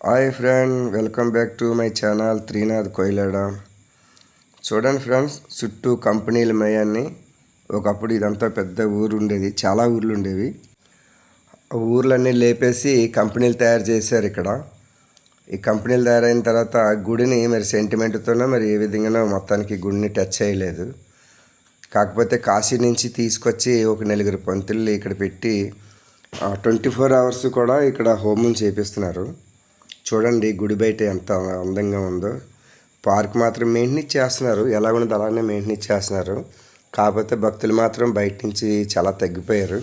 Hi friend, welcome back to my channel Trinath Koilada. చూడండి friends, చుట్టూ కంపెనీల మయాన్ని. ఒకప్పుడు ఇదంతా పెద్ద ఊరు ఉండేది, చాలా ఊర్లు ఉండేవి. ఊర్లన్నీ లేపేసి కంపెనీలు తయారు చేశారు ఇక్కడ. ఈ కంపెనీలు తయారైన తర్వాత గుడిని మరి సెంటిమెంట్తోనో మరి ఏ విధంగానో మొత్తానికి గుడిని టచ్ చేయలేదు. కాకపోతే కాశీ నుంచి తీసుకొచ్చి ఒక నలుగురు పంతుల్ని ఇక్కడ పెట్టి 24 hours కూడా ఇక్కడ హోమం చేపిస్తున్నారు. చూడండి గుడి బయట ఎంత అందంగా ఉందో. పార్క్ మాత్రం మెయింటెనెన్స్ చేస్తున్నారు, ఎలా ఉన్నది అలానే మెయింటెనెన్స్ చేస్తున్నారు. కాకపోతే భక్తులు మాత్రం బయట నుంచి చాలా తగ్గిపోయారు.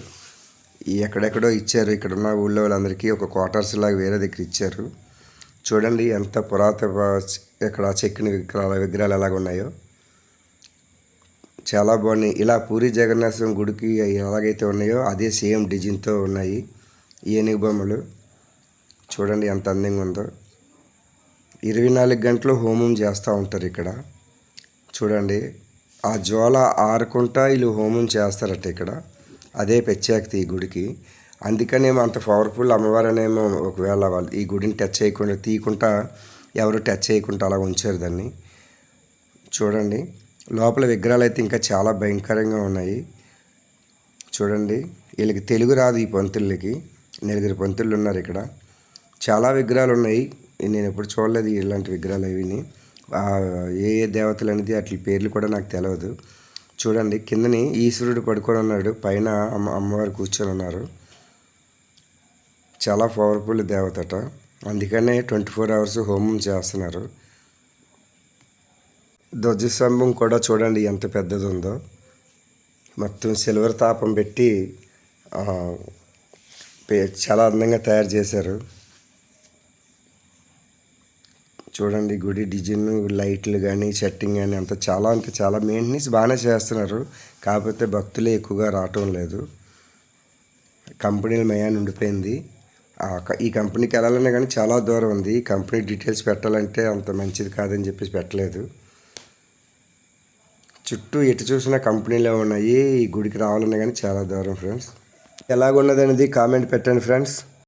ఎక్కడెక్కడో ఇచ్చారు, ఇక్కడ ఉన్న ఊళ్ళో వాళ్ళందరికీ ఒక క్వార్టర్స్ లాగా వేరే దగ్గర ఇచ్చారు. చూడండి ఎంత పురాతన ఇక్కడ చెక్కిన విగ్రహాలు ఎలాగ ఉన్నాయో, చాలా బాగున్నాయి. ఇలా పూరి జగన్నాథ స్వామి గుడికి ఎలాగైతే ఉన్నాయో అదే సేమ్ డిజైన్తో ఉన్నాయి ఏనుగు బొమ్మలు. చూడండి ఎంత అందంగా ఉందో. 24 గంటలు హోమం చేస్తూ ఉంటారు ఇక్కడ. చూడండి ఆ జ్వాల ఆరుకుంటా వీళ్ళు హోమం చేస్తారట ఇక్కడ. అదే ప్రత్యేకత ఈ గుడికి. అందుకనేమో అంత పవర్ఫుల్ అమ్మవారనేమో ఒకవేళ వాళ్ళు ఈ గుడిని టచ్ చేయకుండా తీయకుండా ఎవరు టచ్ చేయకుండా అలా ఉంచారు దాన్ని. చూడండి లోపల విగ్రహాలు అయితే ఇంకా చాలా భయంకరంగా ఉన్నాయి. చూడండి వీళ్ళకి తెలుగు రాదు, ఈ పంతులకి 4 పంతులు ఉన్నారు ఇక్కడ. చాలా విగ్రహాలు ఉన్నాయి, నేను ఎప్పుడు చూడలేదు ఇలాంటి విగ్రహాలు అవిని. ఏ ఏ దేవతలు అనేది వాటి పేర్లు కూడా నాకు తెలియదు. చూడండి కిందని ఈశ్వరుడు పడుకొని ఉన్నాడు, పైన అమ్మవారు కూర్చొని ఉన్నారు. చాలా పవర్ఫుల్ దేవతట, అందుకనే 24 hours హోమం చేస్తున్నారు. ధ్వజస్తంభం కూడా చూడండి ఎంత పెద్దది ఉందో. మొత్తం సిల్వర్ తాపం పెట్టి చాలా అందంగా తయారు చేశారు. చూడండి గుడి డిజైన్, లైట్లు కానీ సెట్టింగ్ కానీ అంతా చాలా అంటే చాలా మెయింటెనెన్స్ బాగానే చేస్తున్నారు. కాకపోతే భక్తులే ఎక్కువగా రావటం లేదు. కంపెనీల మయాన్ని ఉండిపోయింది. ఈ కంపెనీకి వెళ్ళాలన్నా కానీ చాలా దూరం ఉంది. ఈ కంపెనీ డీటెయిల్స్ పెట్టాలంటే అంత మంచిది కాదని చెప్పేసి పెట్టలేదు. చుట్టూ ఎటు చూసినా కంపెనీలే ఉన్నాయి. ఈ గుడికి రావాలన్నా కానీ చాలా దూరం ఫ్రెండ్స్. ఎలాగున్నదనేది కామెంట్ పెట్టండి ఫ్రెండ్స్.